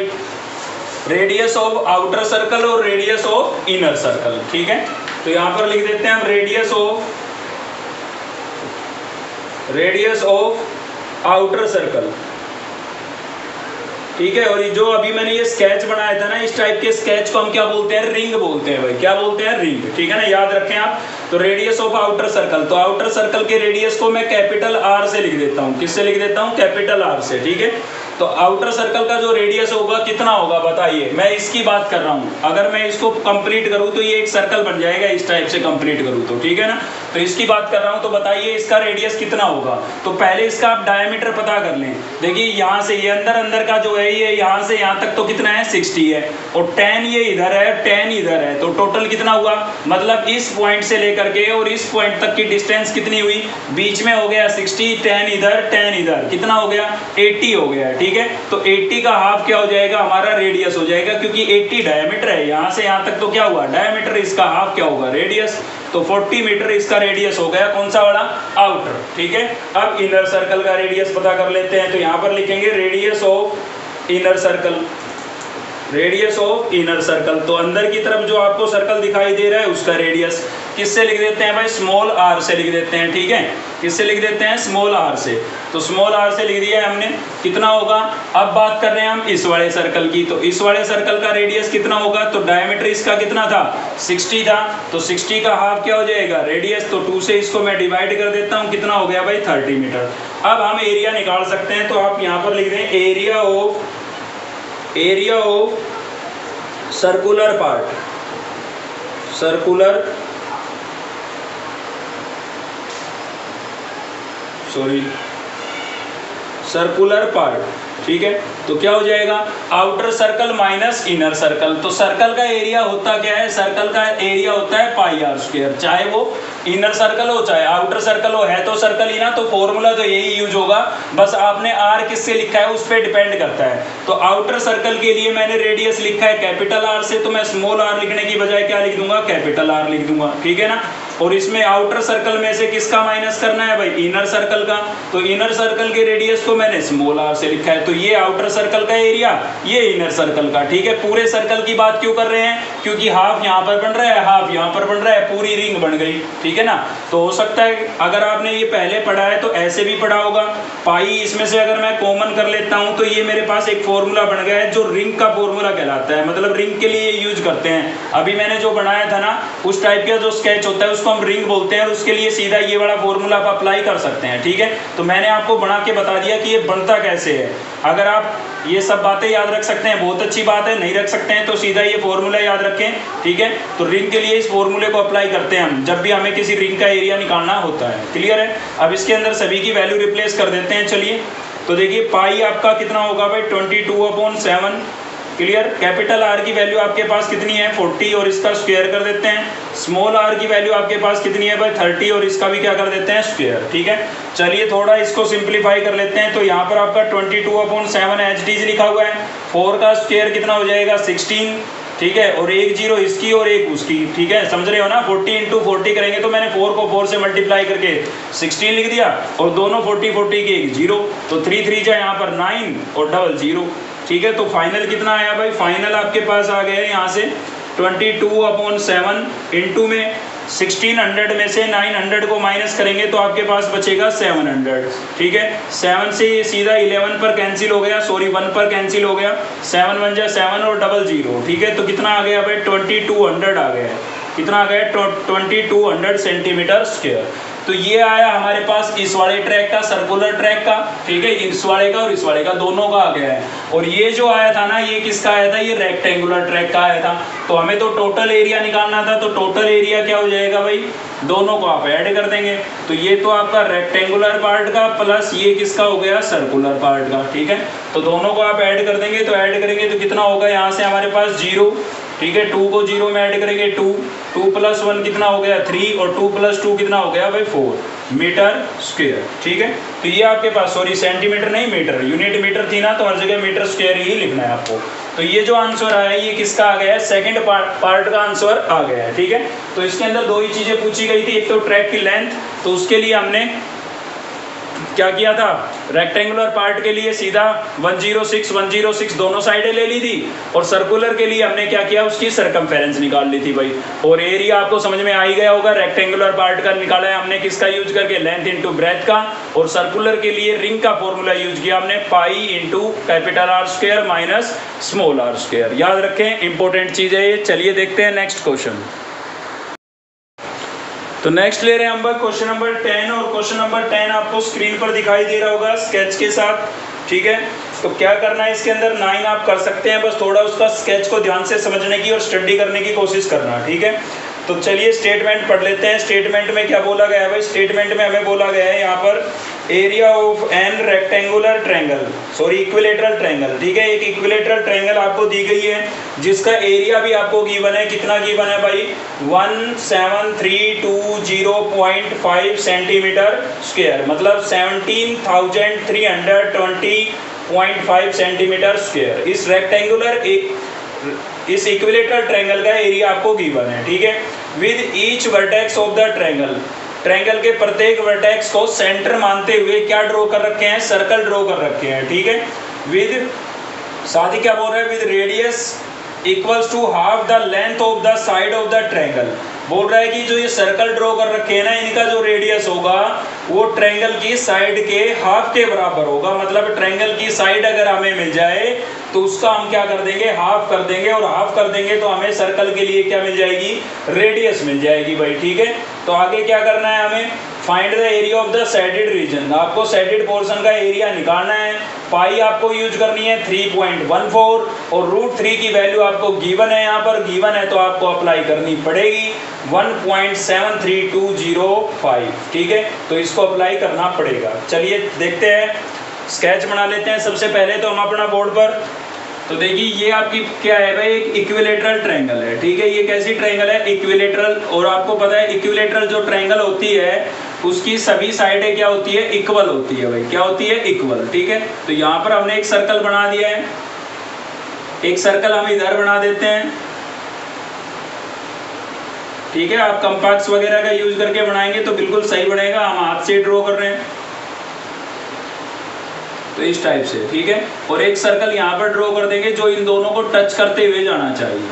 रेडियस ऑफ आउटर सर्कल और रेडियस ऑफ इनर सर्कल, ठीक है। तो यहां पर लिख देते हैं हम रेडियस ऑफ आउटर सर्कल, ठीक है। और ये जो अभी मैंने ये स्केच बनाया था ना, इस टाइप के स्केच को हम क्या बोलते हैं, रिंग बोलते हैं भाई, क्या बोलते हैं, रिंग, ठीक है ना, याद रखें आप। तो रेडियस ऑफ आउटर सर्कल, तो आउटर सर्कल के रेडियस को मैं कैपिटल आर से लिख देता हूँ, किससे लिख देता हूँ, कैपिटल आर से, ठीक है। तो आउटर सर्कल का जो रेडियस होगा कितना होगा बताइए, मैं इसकी बात कर रहा हूँ। अगर मैं इसको कंप्लीट करूँ तो ये एक सर्कल बन जाएगा, इस टाइप से कंप्लीट करूँ तो, ठीक है ना। तो इसकी बात कर रहा हूँ, तो बताइए इसका रेडियस कितना होगा। तो पहले इसका आप डायमीटर पता कर लें। देखिए यहाँ से ये अंदर का जो है, ये यहाँ से यहाँ तक तो कितना है, 60 है, और 10 ये इधर है, 10 इधर है, तो टोटल कितना हुआ, मतलब इस पॉइंट से लेकर के और इस पॉइंट तक की डिस्टेंस कितनी हुई, बीच में हो गया 60, 10 इधर 10 इधर, कितना हो गया, 80 हो गया, ठीक है। तो 80 का हाफ क्या हो जाएगा, हमारा रेडियस हो जाएगा, क्योंकि 80 डायमीटर है, यहाँ से यहाँ तक तो क्या हुआ, डायमीटर, इसका हाफ क्या होगा, रेडियस। तो 40 मीटर इसका रेडियस हो गया, कौन सा वाला, आउटर, ठीक है। अब इनर सर्कल का रेडियस पता कर लेते हैं। तो यहाँ पर लिखेंगे radius of inner circle, radius of inner circle. तो अंदर की तरफ जो आपको सर्कल दिखाई दे रहा है उसका रेडियस किससे लिख देते हैं भाई, स्मॉल आर से लिख देते हैं, ठीक है। किससे लिख देते हैं, स्मॉल आर से। तो स्मॉल आर से लिख दिया है हमने, कितना होगा। अब बात कर रहे हैं हम इस वाले सर्कल की, तो इस वाले सर्कल का रेडियस कितना होगा, तो डायमीटर इसका कितना था, 60 था, तो 60 का हाफ क्या हो जाएगा, रेडियस। तो 2 से इसको मैं डिवाइड कर देता हूँ, कितना हो गया भाई, 30 मीटर। अब हम एरिया निकाल सकते हैं, तो आप यहाँ पर लिख दें area of circular part, circular part, ठीक है। तो क्या हो जाएगा, outer circle minus inner circle. तो सर्कल का एरिया होता क्या है, सर्कल का एरिया होता है पाई आर स्क्वायर, चाहे वो इनर सर्कल हो चाहे आउटर सर्कल हो, है तो सर्कल ही ना। तो फॉर्मूला तो यही यूज होगा, बस आपने आर किससे लिखा है उस पर डिपेंड करता है। तो आउटर सर्कल के लिए मैंने रेडियस लिखा है कैपिटल आर से, तो मैं स्मॉल आर लिखने की बजाय क्या लिख दूंगा, कैपिटल आर लिख दूंगा, ठीक है ना। और इसमें आउटर सर्कल में से किसका माइनस करना है भाई, इनर सर्कल का। तो इनर सर्कल के रेडियस को मैंने स्मॉल आर से लिखा है। तो ये आउटर सर्कल का एरिया, ये इनर सर्कल का, ठीक है। पूरे सर्कल की बात क्यों कर रहे हैं, क्योंकि हाफ यहाँ पर बन रहा है, हाफ यहाँ पर बन रहा है, पूरी रिंग बन गई, ठीक है ना। तो हो सकता है अगर आपने ये पहले पढ़ा है तो ऐसे भी पढ़ा होगा। पाई इसमें से अगर मैं कॉमन कर लेता हूँ तो ये मेरे पास एक फॉर्मूला बन गया है जो रिंग का फॉर्मूला कहलाता है, मतलब रिंग के लिए यूज करते हैं। अभी मैंने जो बनाया था ना उस टाइप का जो स्केच होता है उसको हम रिंग बोलते हैं, और उसके लिए सीधा ये वाला फॉर्मूला आप अप्लाई कर सकते हैं, ठीक है। तो मैंने आपको बना के बता दिया कि ये बनता कैसे है। अगर आप ये सब बातें याद रख सकते हैं बहुत अच्छी बात है, नहीं रख सकते हैं तो सीधा ये फॉर्मूला याद रखें, ठीक है। तो रिंग के लिए इस फॉर्मूले को अप्लाई करते हैं हम जब भी हमें किसी रिंग का एरिया निकालना होता है, क्लियर है। अब इसके अंदर सभी की वैल्यू रिप्लेस कर देते हैं, चलिए। तो देखिए पाई आपका कितना होगा भाई, 22/7, क्लियर। कैपिटल आर की वैल्यू आपके पास कितनी है, 40, और इसका स्क्वायर कर देते हैं। स्मॉल आर की वैल्यू आपके पास कितनी है भाई, 30, और इसका भी क्या कर देते हैं, स्क्वायर, ठीक है। चलिए थोड़ा इसको सिंप्लीफाई कर लेते हैं। तो यहाँ पर आपका 22/7 एच डी लिखा हुआ है, 4 का स्क्वायर कितना हो जाएगा, 16, ठीक है। और एक जीरो इसकी और एक उसकी, ठीक है, समझ रहे हो ना। 40 × 40 करेंगे तो मैंने 4 को 4 से मल्टीप्लाई करके 16 लिख दिया, और दोनों 40 के एक जीरो, तो 3 3 जा यहाँ पर 9 और डबल जीरो, ठीक है। तो फाइनल कितना आया भाई, फाइनल आपके पास आ गया है यहाँ से 22/7 इंटू में 1600 में से 900 को माइनस करेंगे तो आपके पास बचेगा 700, ठीक है। 7 से ये सीधा 11 पर कैंसिल हो गया, सॉरी 1 पर कैंसिल हो गया, 7 1 जा 7 और डबल जीरो, ठीक है। तो कितना आ गया भाई, 2200 आ गया है, कितना आ गया, 2200 सेंटीमीटर स्क्वायर। तो ये आया हमारे पास इस वाले ट्रैक का, सर्कुलर ट्रैक का, ठीक है, इस वाले का और इस वाले का, दोनों का आ गया है। और ये जो आया था ना, ये किसका आया था, ये रेक्टेंगुलर ट्रैक का आया था। तो हमें तो टोटल एरिया निकालना था, तो टोटल एरिया क्या हो जाएगा भाई, दोनों को आप ऐड कर देंगे। तो ये तो आपका रेक्टेंगुलर पार्ट का प्लस ये किसका हो गया, सर्कुलर पार्ट का, ठीक है। तो दोनों को आप ऐड कर देंगे, तो ऐड करेंगे तो कितना होगा, यहाँ से हमारे पास 0, ठीक है। 2 को 0 में ऐड करेंगे 2 + 1 कितना हो गया 3, और 2 + 2 कितना हो गया भाई 4 मीटर स्क्वायर, ठीक है। तो ये आपके पास, सॉरी सेंटीमीटर नहीं मीटर, यूनिट मीटर थी ना, तो हर जगह मीटर स्क्वायर ही लिखना है आपको। तो ये जो आंसर आया ये किसका आ गया है, सेकंड पार्ट का आंसर आ गया है, ठीक है। तो इसके अंदर दो ही चीज़ें पूछी गई थी, एक तो ट्रैक की लेंथ, तो उसके लिए हमने क्या किया था, रेक्टेंगुलर पार्ट के लिए सीधा 106 दोनों साइडें ले ली थी, और सर्कुलर के लिए हमने क्या किया, उसकी सरकमफेरेंस निकाल ली थी भाई। और एरिया आपको समझ में आ ही गया होगा, रेक्टेंगुलर पार्ट का निकाला है हमने किसका यूज करके, लेंथ इंटू ब्रेथ का, और सर्कुलर के लिए रिंग का फॉर्मूला यूज किया हमने, pi into capital R square minus small R square. याद रखें, इंपॉर्टेंट चीज है ये। चलिए देखते हैं नेक्स्ट क्वेश्चन। तो नेक्स्ट ले रहे हैं हम क्वेश्चन नंबर 10, और क्वेश्चन नंबर 10 आपको स्क्रीन पर दिखाई दे रहा होगा स्केच के साथ, ठीक है। तो क्या करना है इसके अंदर, 9 आप कर सकते हैं, बस थोड़ा उसका स्केच को ध्यान से समझने की और स्टडी करने की कोशिश करना, ठीक है। तो चलिए स्टेटमेंट पढ़ लेते हैं। स्टेटमेंट में क्या बोला गया है भाई, स्टेटमेंट में हमें बोला गया है यहाँ पर area of an rectangular triangle, sorry equilateral triangle, ठीक है। एक इक्विलेटरल ट्रायंगल आपको दी गई है जिसका एरिया भी आपको गिवन है, कितना गिवन है भाई, 17320.5 सेंटीमीटर स्क्वायर, मतलब 17,320.5 सेंटीमीटर स्क्वायर। इस रेक्टेंगुलर इस इक्विलेटरल ट्रायंगल का एरिया आपको गिवन है, ठीक है। With each vertex of the triangle, triangle के प्रत्येक वर्टेक्स को सेंटर मानते हुए क्या ड्रॉ कर रखे हैं, सर्कल ड्रॉ कर रखे हैं, ठीक है। विद, साथ ही क्या बोल रहे हैं, with radius equals to half the length of the side of the triangle. बोल रहा है कि जो ये सर्कल ड्रॉ कर रखे हैं ना, इनका जो रेडियस होगा वो ट्रायंगल की साइड के हाफ के बराबर होगा। मतलब ट्रायंगल की साइड अगर हमें मिल जाए तो उसका हम क्या कर देंगे, हाफ कर देंगे, और हाफ कर देंगे तो हमें सर्कल के लिए क्या मिल जाएगी, रेडियस मिल जाएगी भाई, ठीक है। तो आगे क्या करना है हमें, find the area of the shaded region, आपको सैडेड पोर्शन का एरिया निकालना है। पाई आपको यूज करनी है 3.14, और √3 की वैल्यू आपको गिवन है, यहाँ पर गिवन है तो आपको अप्लाई करनी पड़ेगी 1.73205, ठीक है। तो इसको अप्लाई करना पड़ेगा। चलिए देखते हैं, स्केच बना लेते हैं। सबसे पहले तो हम अपना बोर्ड पर, तो देखिए ये आपकी क्या है भाई, एक इक्विलेटरल ट्रायंगल है, ठीक है। ये कैसी ट्रायंगल है, इक्विलेटरल, और आपको पता है इक्विलेटरल जो ट्रायंगल होती है उसकी सभी साइडें क्या होती है, इक्वल होती है भाई, क्या होती है, इक्वल, ठीक है। तो यहाँ पर हमने एक सर्कल बना दिया है, एक सर्कल हम इधर बना देते हैं, ठीक है। आप कंपास वगैरह का यूज करके बनाएंगे तो बिल्कुल सही बनेगा, हम हाथ से ड्रॉ कर रहे हैं तो इस टाइप से, ठीक है। और एक सर्कल यहाँ पर ड्रॉ कर देंगे जो इन दोनों को टच करते हुए जाना चाहिए,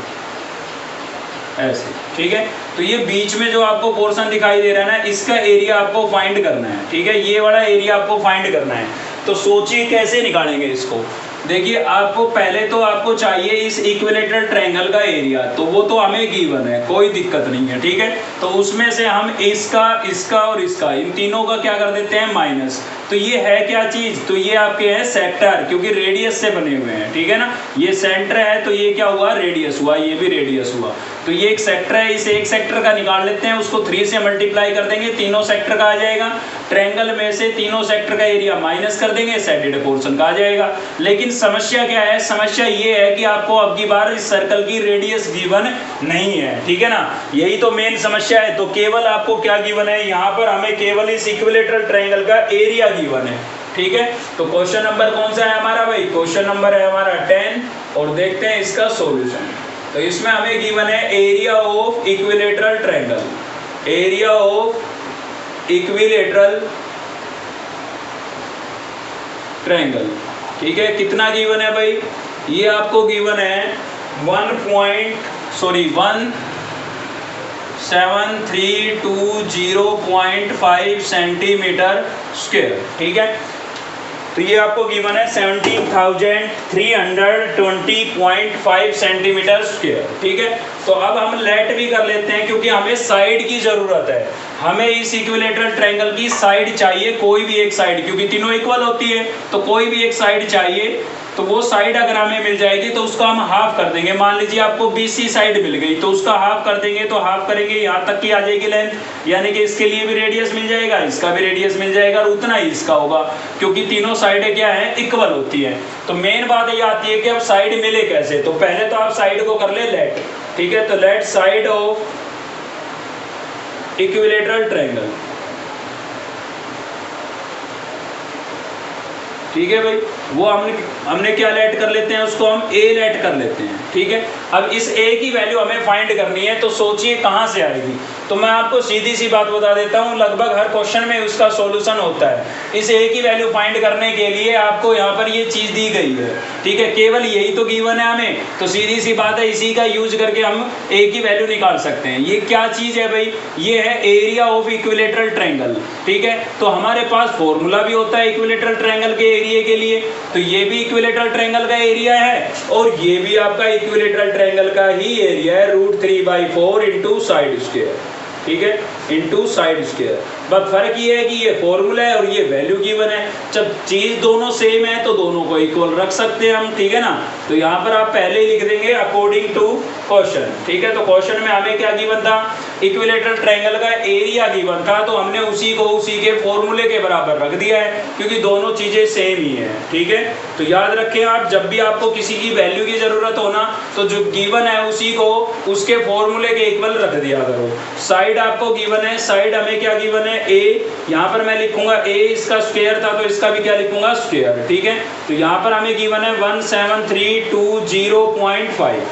ऐसे, ठीक है। तो ये बीच में जो आपको पोर्शन दिखाई दे रहा है ना, इसका एरिया आपको फाइंड करना है, ठीक है। ये वाला एरिया आपको फाइंड करना है। तो सोचिए कैसे निकालेंगे इसको। देखिए आपको पहले तो आपको चाहिए इस इक्विलेटरल ट्रायंगल का एरिया, तो वो तो हमें गिवन है, कोई दिक्कत नहीं है, ठीक है। तो उसमें से हम इसका, इसका और इसका, इन तीनों का क्या कर देते हैं, माइनस। तो ये है क्या चीज, तो ये आपके हैं सेक्टर, क्योंकि रेडियस से बने हुए हैं, ठीक है ना। ये सेंटर है तो ये क्या हुआ, रेडियस हुआ, ये भी रेडियस हुआ। तो ये एक सेक्टर है, इस एक सेक्टर का निकाल लेते हैं, उसको 3 से मल्टीप्लाई कर देंगे, तीनों सेक्टर का आ जाएगा। ट्रायंगल में से तीनों सेक्टर का एरिया माइनस कर देंगे, सैडेड पोर्शन का आ जाएगा। लेकिन समस्या क्या है, समस्या ये है कि आपको अब की बार इस सर्कल की रेडियस गिवन नहीं है, ठीक है ना। यही तो मेन समस्या है। तो केवल आपको क्या गिवन है, यहाँ पर हमें केवल इस इक्विलेटरल ट्रायंगल का एरिया गिवन है, ठीक है। तो क्वेश्चन नंबर कौन सा है हमारा भाई, क्वेश्चन नंबर है हमारा 10, और देखते हैं इसका सॉल्यूशन। तो इसमें हमें गिवन है area of equilateral triangle, area of equilateral triangle, ठीक है। कितना गिवन है भाई, ये आपको गिवन है 1.7320.5 सेंटीमीटर स्क्वायर, ठीक है। तो ये आपको गिवन है 17,320.5 सेंटीमीटर स्क्वायर, ठीक है। तो अब हम लेट भी कर लेते हैं, क्योंकि हमें साइड की जरूरत है। हमें इस इक्विलेटरल ट्रायंगल की साइड चाहिए, कोई भी एक साइड, क्योंकि तीनों इक्वल होती है, तो कोई भी एक साइड चाहिए। तो वो साइड अगर हमें मिल जाएगी तो उसका हम हाफ कर देंगे। मान लीजिए आपको BC साइड मिल गई तो उसका हाफ कर देंगे, तो हाफ करेंगे यहाँ तक की आ जाएगी लेंथ, यानी कि इसके लिए भी रेडियस मिल जाएगा, इसका भी रेडियस मिल जाएगा, और उतना ही इसका होगा, क्योंकि तीनों साइडें क्या है, इक्वल होती है। तो मेन बात ये आती है कि अब साइड मिले कैसे। तो पहले तो आप साइड को कर ले लेट, ठीक है। तो let side of equilateral triangle, ठीक है भाई। वो हमने क्या लेट कर लेते हैं, उसको हम A लेट कर लेते हैं, ठीक है। अब इस A की वैल्यू हमें फाइंड करनी है, तो सोचिए कहाँ से आएगी। तो मैं आपको सीधी सी बात बता देता हूँ, लगभग हर क्वेश्चन में उसका सॉल्यूशन होता है। इस ए की वैल्यू फाइंड करने के लिए आपको यहाँ पर ये चीज़ दी गई है, ठीक है, केवल यही तो गिवन है हमें, तो सीधी सी बात है इसी का यूज करके हम ए की वैल्यू निकाल सकते हैं। ये क्या चीज़ है भाई, ये है एरिया ऑफ इक्विलेटरल ट्रायंगल, ठीक है। तो हमारे पास फॉर्मूला भी होता है इक्विलेटरल ट्रायंगल के एरिया के लिए, तो ये भी इक्विलेटरल ट्रायंगल का एरिया है और ये भी आपका इक्विलेटरल ट्रायंगल का ही एरिया है, √3/4 इंटू साइड स्क्वायर, ठीक है, इंटू साइड स्क्वायर। बस फर्क ये है कि ये फॉर्मूला है और ये वैल्यू गिवन है। जब चीज दोनों सेम है तो दोनों को इक्वल रख सकते हैं हम, ठीक है ना। तो यहाँ पर आप पहले ही लिख देंगे अकॉर्डिंग टू क्वेश्चन, ठीक है। तो क्वेश्चन में हमें क्या गिवन था, इक्विलेटरल ट्रायंगल का एरिया गिवन था, तो हमने उसी को उसी के फॉर्मूले के बराबर रख दिया है क्योंकि दोनों चीजें सेम ही है, ठीक है। तो याद रखें आप, जब भी आपको किसी की वैल्यू की जरूरत हो ना, तो जो गिवन है उसी को उसके फॉर्मूले के इक्वल रख दिया करो। साइड आपको गिवन है, साइड हमें क्या गिवन है, ए, यहाँ पर मैं लिखूंगा ए, इसका स्क्वायर था तो इसका भी क्या लिखूंगा, स्क्वायर, ठीक है। तो यहाँ पर हमें गिवन है 17320.5।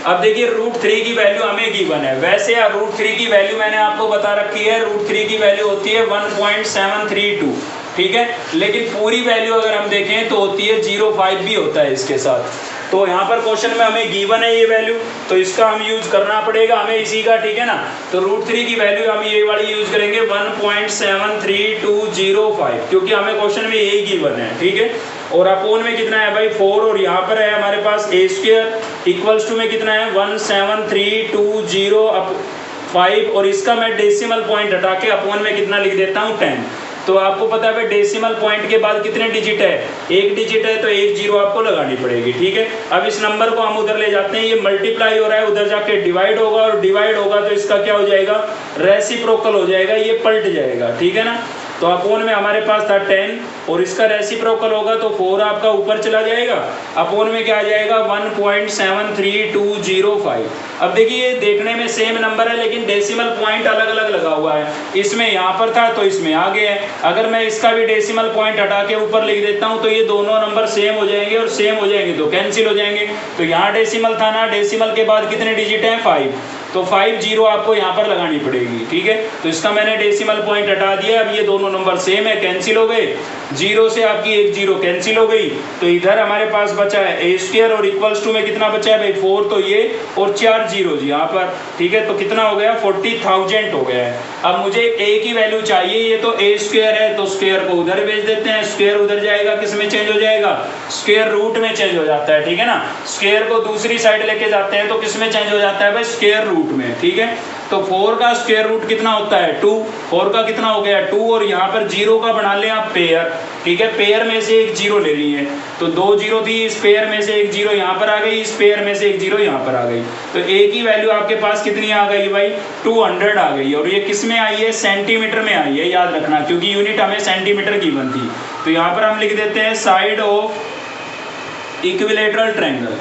अब देखिए √3 की वैल्यू हमें गिवन है, वैसे √3 की वैल्यू मैंने आपको बता रखी है, √3 की वैल्यू होती है 1.732, ठीक है। लेकिन पूरी वैल्यू अगर हम देखें तो होती है 0.5 भी होता है इसके साथ। तो यहाँ पर क्वेश्चन में हमें गिवन है ये वैल्यू, तो इसका हम यूज करना पड़ेगा हमें इसी का, ठीक है ना। तो √3 की वैल्यू हम ये वाली यूज करेंगे 1.73205, क्योंकि हमें क्वेश्चन में यही गिवन है, ठीक है। और अपोन में कितना है भाई 4, और यहाँ पर है हमारे पास a स्क्वायर इक्वल्स टू में कितना है 17320/5, और इसका मैं डेसिमल पॉइंट हटा के अपोन में कितना लिख देता हूँ 10। तो आपको पता है भाई डेसिमल पॉइंट के बाद कितने डिजिट है, एक डिजिट है, तो एक जीरो आपको लगानी पड़ेगी, ठीक है। अब इस नंबर को हम उधर ले जाते हैं, ये मल्टीप्लाई हो रहा है, उधर जाके डिवाइड होगा, और डिवाइड होगा तो इसका क्या हो जाएगा, रेसिप्रोकल हो जाएगा, ये पलट जाएगा, ठीक है ना। तो अपोन में हमारे पास था 10 और इसका रेसिप्रोकल होगा तो 4 आपका ऊपर चला जाएगा, अपोन में क्या आ जाएगा 1.73205। अब देखिए देखने में सेम नंबर है लेकिन डेसिमल पॉइंट अलग अलग लगा हुआ है, इसमें यहाँ पर था तो इसमें आ गया है। अगर मैं इसका भी डेसिमल पॉइंट हटा के ऊपर लिख देता हूँ तो ये दोनों नंबर सेम हो जाएंगे, और सेम हो जाएंगे तो कैंसिल हो जाएंगे। तो यहाँ डेसिमल था ना, डेसिमल के बाद कितने डिजिट हैं 5, तो 5 जीरो आपको यहाँ पर लगानी पड़ेगी, ठीक है। तो इसका मैंने डेसिमल पॉइंट हटा दिया, अब ये दोनों नंबर सेम है, कैंसिल हो गए, जीरो से आपकी एक जीरो कैंसिल हो गई, तो इधर हमारे पास बचा है a स्क्वायर और इक्वल्स टू में कितना बचा है भाई 4, तो ये और 4 जीरो यहाँ पर, ठीक है। तो कितना हो गया 40,000 हो गया है। अब मुझे a की वैल्यू चाहिए, ये तो a स्क्वायर है तो स्क्वायर को उधर भेज देते हैं, स्क्वायर उधर जाएगा, किस में चेंज हो जाएगा, स्क्वायर रूट में चेंज हो जाता है, ठीक है ना। स्क्वायर को दूसरी साइड लेके जाते हैं तो किस में चेंज हो जाता है भाई, स्क्वायर रूट में, ठीक है। तो 4 का स्क्वायर रूट कितना होता है 2, 4 का कितना हो गया 2, और यहाँ पर जीरो का बना लें आप पेयर, ठीक है। पेयर में से एक जीरो ले रही है, तो 2 जीरो थी, इस पेयर में से एक जीरो यहाँ पर आ गई, इस पेयर में से एक जीरो यहाँ पर आ गई, तो a की वैल्यू आपके पास कितनी आ गई भाई 200 आ गई, और ये किस में आई है, सेंटीमीटर में आई है, याद रखना, क्योंकि यूनिट हमें सेंटीमीटर गिवन थी। तो यहाँ पर हम लिख देते हैं साइड ऑफ इक्विलेटरल ट्रायंगल,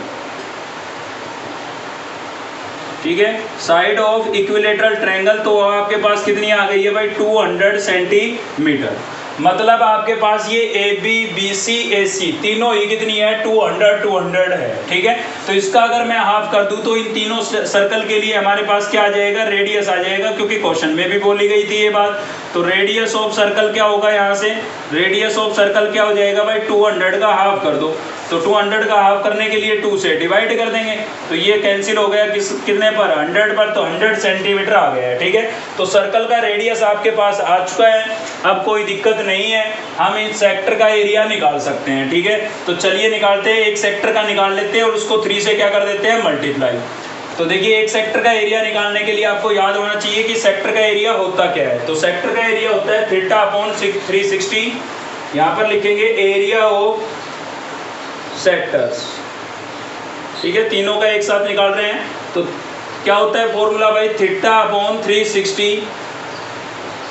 ठीक है, साइड ऑफ इक्विलेटरल ट्रायंगल, तो आपके पास कितनी आ गई है भाई 200 सेंटीमीटर। मतलब आपके पास ये AB BC AC तीनों ही कितनी है 200 है, ठीक है। तो इसका अगर मैं हाफ कर दूं तो इन तीनों सर्कल के लिए हमारे पास क्या आ जाएगा, रेडियस आ जाएगा, क्योंकि क्वेश्चन में भी बोली गई थी ये बात। तो रेडियस ऑफ सर्कल क्या होगा, यहाँ से रेडियस ऑफ सर्कल क्या हो जाएगा भाई 200 का हाफ कर दो, तो 200 का हाफ करने के लिए 2 से डिवाइड कर देंगे, तो ये कैंसिल हो गया कितने पर 100 पर, तो 100 सेंटीमीटर आ गया है, ठीक है। तो सर्कल का रेडियस आपके पास आ चुका है, अब कोई दिक्कत नहीं है, हम इस सेक्टर का एरिया निकाल सकते हैं, ठीक है। तो चलिए निकालते हैं, एक सेक्टर का निकाल लेते हैं और उसको 3 से क्या कर देते हैं मल्टीप्लाई। तो देखिए एक सेक्टर का एरिया निकालने के लिए आपको याद होना चाहिए कि सेक्टर का एरिया होता क्या है। तो सेक्टर का एरिया होता है θ/360, यहाँ पर लिखेंगे एरिया ऑफ सेक्टर्स, ठीक है, तीनों का एक साथ निकाल रहे हैं। तो क्या होता है फॉर्मूला भाई θ/360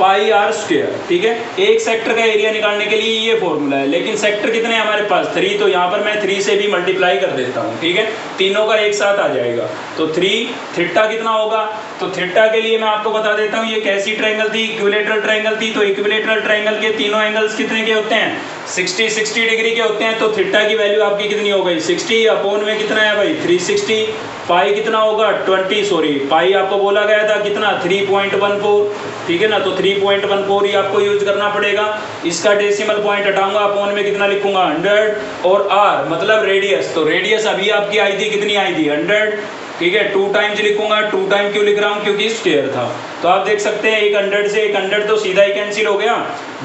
πr², ठीक है। एक सेक्टर का एरिया निकालने के लिए ये फॉर्मूला है, लेकिन सेक्टर कितने हैं हमारे पास 3, तो यहाँ पर मैं 3 से भी मल्टीप्लाई कर देता हूँ, ठीक है, तीनों का एक साथ आ जाएगा। तो 3 थीटा कितना होगा, तो थीटा के लिए मैं आपको बता देता हूँ ये कैसी ट्रायंगल थी, इक्विलेटरल ट्रायंगल थी। तो इक्विलेटरल ट्रायंगल के तीनों एंगल्स कितने के होते हैं 60 डिग्री के होते हैं तो थीटा की वैल्यू आपकी कितनी हो गई 60 अपॉन में कितना है भाई 360, पाई कितना होगा 20, सॉरी पाई आपको बोला गया था कितना 3.14, ठीक है ना। तो 3.14 ही आपको यूज करना पड़ेगा। इसका डेसिमल पॉइंट हटाऊंगा, अपॉन में कितना लिखूंगा 100 और आर मतलब रेडियस, तो रेडियस अभी आपकी आई थी कितनी आई थी 100, ठीक है। 2 टाइम्स लिखूंगा, 2 टाइम क्यों लिख रहा हूँ क्योंकि स्क्वायर था। तो आप देख सकते हैं एक 100 से एक 100 तो सीधा ही कैंसिल हो गया,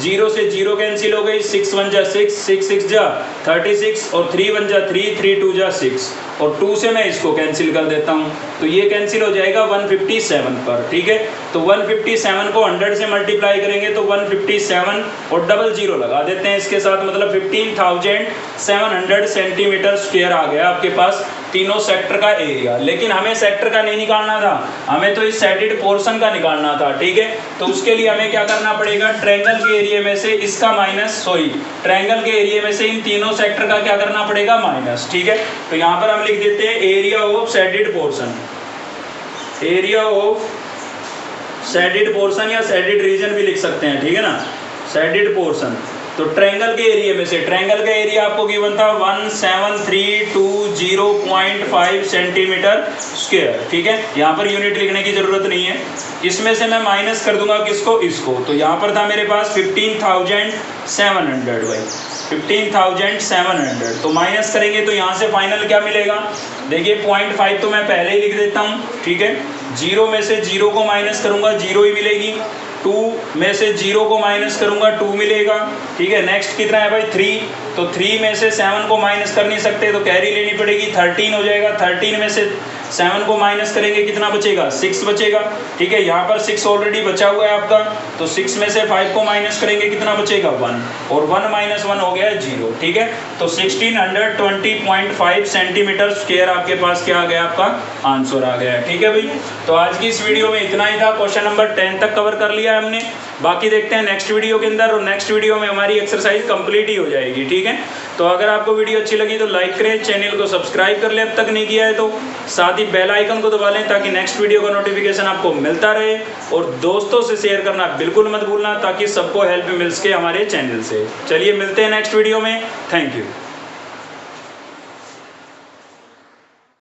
0 से 0 कैंसिल हो गई, 6 1 जा 6, 6 6 जा 36 और 3 1 जा 3, 3 2 जा 6 और 2 से मैं इसको कैंसिल कर देता हूँ तो ये कैंसिल हो जाएगा 157 पर, ठीक है। तो 157 को 100 से मल्टीप्लाई करेंगे तो 157 और डबल जीरो लगा देते हैं इसके साथ, मतलब 15,700 सेंटीमीटर स्क्वायर आ गया आपके पास तीनों सेक्टर का एरिया। लेकिन हमें सेक्टर का नहीं निकालना था, हमें तो इस सेटेड पोर्शन का निकालना था, ठीक है। तो उसके लिए हमें क्या करना पड़ेगा, ट्रायंगल के एरिया में से इसका माइनस, सॉरी ट्रायंगल के एरिया में से इन तीनों सेक्टर का क्या करना पड़ेगा माइनस, ठीक है। तो यहाँ पर हम लिख देते हैं area of settled portion, area of settled portion या सेटेड रीजन भी लिख सकते हैं, ठीक है ना, सेटेड पोर्शन। तो ट्रायंगल के एरिया में से, ट्रायंगल का एरिया आपको गिवन था 17320.5 सेंटीमीटर स्क्वायर, ठीक है। यहाँ पर यूनिट लिखने की जरूरत नहीं है, इसमें से मैं माइनस कर दूंगा किसको, इसको। तो यहाँ पर था मेरे पास 15,700 भाई, 15,700 तो माइनस करेंगे तो यहाँ से फाइनल क्या मिलेगा, देखिए 0.5 तो मैं पहले ही लिख देता हूँ, ठीक है। 0 में से 0 को माइनस करूँगा 0 ही मिलेगी, 2 में से 0 को माइनस करूंगा 2 मिलेगा, ठीक है। नेक्स्ट कितना है भाई 3, तो 3 में से 7 को माइनस कर नहीं सकते तो कैरी लेनी पड़ेगी, 13 हो जाएगा। 13 में से 7 को माइनस करेंगे कितना बचेगा 6 बचेगा, ठीक है। यहाँ पर 6 ऑलरेडी बचा हुआ है आपका, तो 6 में से 5 को माइनस करेंगे कितना बचेगा 1 और 1 माइनस 1 हो गया 0, ठीक है। तो 1620.5 सेंटीमीटर स्क्वायर आपके पास क्या आ गया, आपका आंसर आ गया, ठीक है भाई। तो आज की इस वीडियो में इतना ही था, क्वेश्चन नंबर 10 तक कवर कर लिया है हमने, बाकी देखते हैं नेक्स्ट वीडियो के अंदर, और नेक्स्ट वीडियो में हमारी एक्सरसाइज कंप्लीट ही हो जाएगी, ठीक है। तो अगर आपको वीडियो अच्छी लगी तो लाइक करें, चैनल को सब्सक्राइब कर लें अब तक नहीं किया है तो, साथ ही बेल आइकन को दबा लें ताकि नेक्स्ट वीडियो का नोटिफिकेशन आपको मिलता रहे, और दोस्तों से शेयर करना बिल्कुल मत भूलना ताकि सबको हेल्प मिल सके हमारे चैनल से। चलिए मिलते हैं नेक्स्ट वीडियो में, थैंक यू।